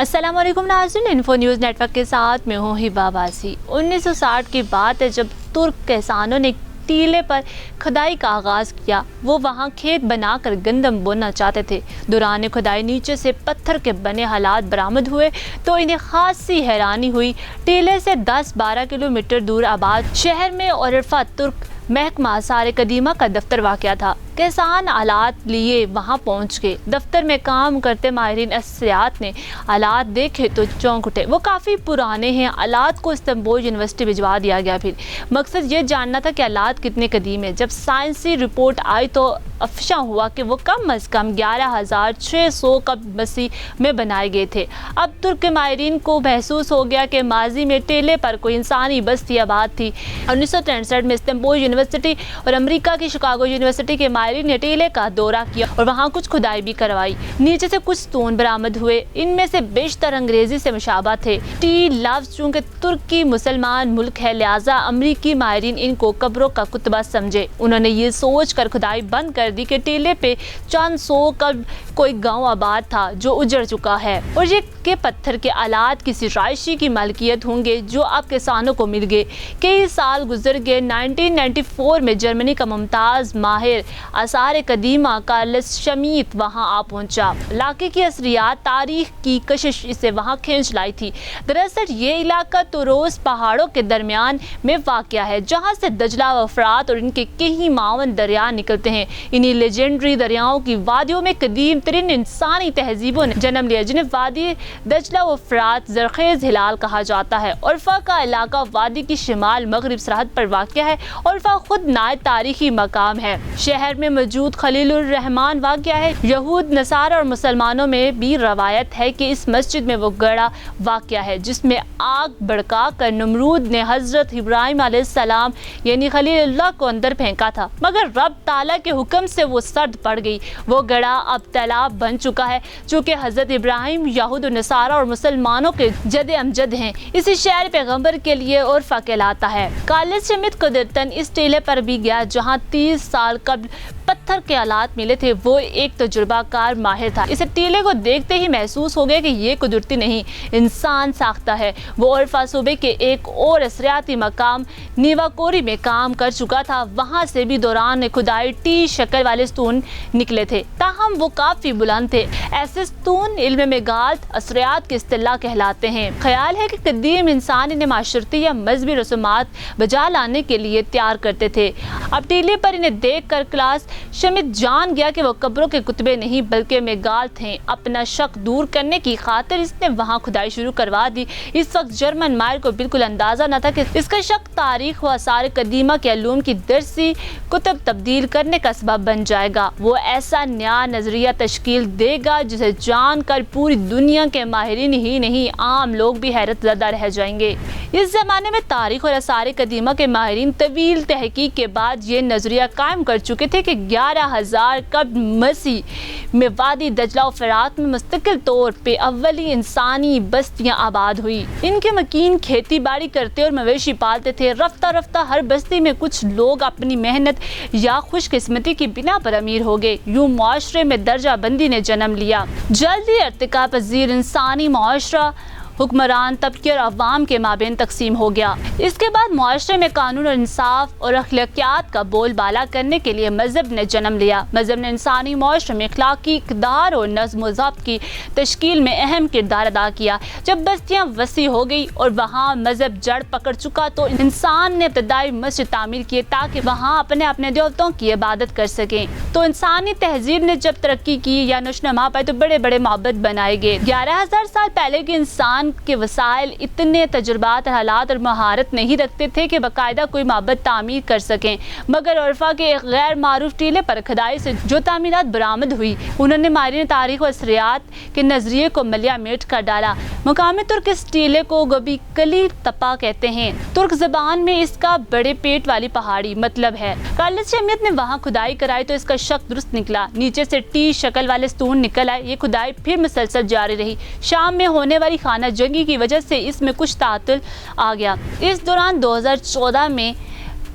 अस्सलाम वालेकुम नाज़रीन, इन्फो न्यूज़ नेटवर्क के साथ मैं हूँ हिबा बासी। 1960 की बात है जब तुर्क किसानों ने टीले पर खुदाई का आगाज़ किया। वो वहाँ खेत बनाकर गंदम बोना चाहते थे। दौरान खुदाई नीचे से पत्थर के बने हालात बरामद हुए तो इन्हें खासी हैरानी हुई। टीले से 10-12 किलोमीटर दूर आबाद शहर में औरफा तुर्क महकमा आसार कदीमा का दफ्तर वाक़या था। किसान आलात लिए वहां पहुंच गए। दफ्तर में काम करते माहिरीन असरियात ने आलात देखे तो चौंक उठे। वो काफ़ी पुराने हैं। आलात को इस्तांबुल यूनिवर्सिटी भिजवा दिया गया। फिर मकसद ये जानना था कि आलात कितने कदीम है। जब साइंसी रिपोर्ट आई तो अफशा हुआ कि वो कम अज़ कम 11,600 कब्ल मसीह में बनाए गए थे। अब तुर्क के माहिरीन को महसूस हो गया कि माजी में टेले पर कोई इंसानी बस्ती आबाद थी। 1963 में इस्तांबुल यूनिवर्सिटी और अमेरिका की शिकागो यूनिवर्सिटी के माहिरीन ने टीले का दौरा किया और वहाँ कुछ खुदाई भी करवाई। नीचे से कुछ स्टोन बरामद हुए। इनमें से बेशतर अंग्रेजी से मुशाबा थे। टी लफ्ज़ चूँकि तुर्की मुसलमान मुल्क है लिहाजा अमरीकी माहिरीन इनको कब्रों का कुतबा समझे। उन्होंने ये सोच कर खुदाई बंद कर दी कि टीले पे चंद सौ कब्र कोई गांव आबाद था जो उजड़ चुका है और ये के पत्थर के आलात किसी रायशी की मालकियत होंगे जो अब किसानों को मिल गए। कई साल गुजर गए। 1994 में जर्मनी का मुमताज़ माहिर आसार कदीमा कार्लस शमीत वहां आ पहुंचा। इलाके की असरियात तारीख की कशिश इसे वहां खींच लाई थी। दरअसल ये इलाका तुरोस पहाड़ों के दरमियान में वाक़या है जहां से दजला व फरात और इनके कई मावन दरिया निकलते हैं। इन्हीं लेजेंडरी दरियाओं की वादियों में कदीम तरीन इंसानी तहजीबों ने जन्म लिया जिन्हें वादी दजला व फरात ज़रखेज़ हिलाल कहा जाता है। उर्फा का इलाका वादी की शिमाल मगरिब सरहद पर वाक़या है। उर्फा खुद नायत तारीखी मकाम है। शहर में मौजूद खलीलुर रहमान वाक़या है। यहूद नसारा और मुसलमानों में भी रवायत है कि इस मस्जिद में वो गड़ा वाक़या है जिसमें आग भड़का कर नमरूद ने हज़रत इब्राहिम अलैहिस्सलाम यानी खलीलुल्लाह को अंदर फेंका था, मगर रब ताला के हुक्म से वो सर्द पड़ गई। वो गड़ा अब तालाब बन चुका है। चूँकि हज़रत इब्राहिम यहूद नसारा और मुसलमानों के जद अमजद हैं, इसी शहर पैगम्बर के लिए उर्फा कहलाता है। कार्लस शमीत कुदरतन इस टीले पर भी गया जहाँ 30 साल कब्ल पत्थर के आलात मिले थे। वो एक तजुर्बाकार माहिर था। इसे टीले को देखते ही महसूस हो गया कि ये कुदरती नहीं इंसान साख्ता है। वो उर्फा सूबे के एक और असरियाती मकाम नीवाकोरी में काम कर चुका था। वहाँ से भी दौरान खुदाई टी शक्ल वाले स्टोन निकले थे, ताहम वो काफ़ी बुलंद थे। ऐसे स्टोन इल्म में गाल्त असरियात के इस्तिलाह कहलाते हैं। ख्याल है कि कदीम इंसान इन्हें माशरती या मजहबी रसूमात बजा लाने के लिए तैयार करते थे। अब टीले पर इन्हें देख कर क्लास शमीत जान गया कि वो कब्रों के कुतबे नहीं बल्कि मेगाल थे। अपना शक दूर करने की खातिर इसने वहाँ खुदाई शुरू करवा दी। इस वक्त जर्मन माहिर को बिल्कुल अंदाजा न था कि इसका शक तारीख व आसार कदीमा के अलूम की दरसी कुतब तब्दील करने का सबब बन जाएगा। वो ऐसा नया नजरिया तश्कील देगा जिसे जान कर पूरी दुनिया के माहिरीन ही नहीं आम लोग भी हैरत ज़दा रह जाएंगे। इस जमाने में तारीख और आसार कदीमा के माहिरीन तवील तहकीक के बाद ये नजरिया कायम कर चुके थे कि 11,000 कब्ल मसीह में वादी दजला और फरात में मुस्तकिल तौर पे अव्वली इंसानी बस्तियां आबाद हुई। इनके मकीन खेती बाड़ी करते और मवेशी पालते थे। रफ्ता रफ्ता हर बस्ती में कुछ लोग अपनी मेहनत या खुशकिस्मती की बिना पर अमीर हो गए। यूं मुआशरे में दर्जा बंदी ने जन्म लिया। जल्दी इर्तिका पजीर इंसानी मुआशरा हुक्मरान तबके और अवाम के माबेन तकसीम हो गया। इसके बाद मुआशरे में कानून और इंसाफ और अखलाकियात का बोलबाला करने के लिए मजहब ने जन्म लिया। मजहब ने इंसानी मुआशरे में अखलाकी इक़दार और नज़्म व ज़ब्त की तश्कील में अहम किरदार अदा किया। जब बस्तियाँ वसी हो गई और वहाँ मजहब जड़ पकड़ चुका तो इंसान ने इब्तदाई मस्जिद तामीर किए ताकि वहाँ अपने अपने देवताओं की इबादत कर सकें। तो इंसानी तहजीब ने जब तरक्की की या नशोनमा पाई तो बड़े बड़े माबद बनाए गए। 11,000 साल पहले के इंसान के वसाइल इतने तजुर्बात, हालात और महारत नहीं रखते थे कि बाकायदा कोई माबद तामीर कर सकें, मगर उर्फा के एक गैर मारूफ टीले पर खुदाई से जो तामीरात बरामद हुई उन्होंने माहिरीन तारीख और असरियात के नजरिए को मलिया मेट कर डाला। मुकामी तुर्क इस टीले को गबी कली तपा कहते हैं। तुर्क जबान में इसका बड़े पेट वाली पहाड़ी मतलब है। कार्लस शमीत ने वहाँ खुदाई कराई तो इसका शक दुरुस्त निकला। नीचे से टी शक्ल वाले स्टोन निकल आए। ये खुदाई फिर मुसलसल जारी रही। शाम में होने वाली खाना जंगी की वजह से इसमें कुछ तातुल आ गया। इस दौरान 2014 में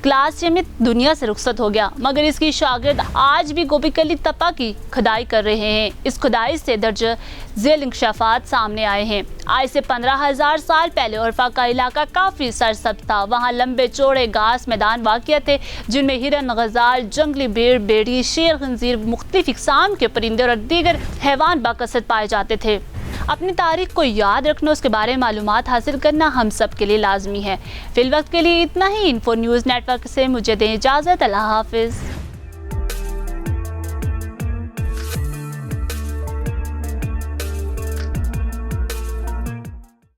क्लास 6 में दुनिया से रुखसत हो गया, मगर इसकी शागिर्द आज भी गोपीकली तपा की खुदाई कर रहे हैं। इस खुदाई से दर्ज झेल इंकशाफात सामने आए हैं। आज से 15,000 साल पहले उर्फा का इलाका काफी सरसब्ज था। वहाँ लंबे चौड़े घास मैदान वाक़िया थे, जिनमें हिरन, गज़ाल, जंगली भेड़, भेड़िए, शेर, खंजीर, मुख्तलिफ इक़साम के परिंदे और दीगर हैवान बाकसरत पाए जाते थे। अपनी तारीख को याद रखना, उसके बारे में मालूमात हासिल करना हम सब के लिए लाजमी है। फिल वक्त के लिए इतना ही। इन्फो न्यूज़ नेटवर्क से मुझे दें इजाज़त। अल्लाह हाफिज़।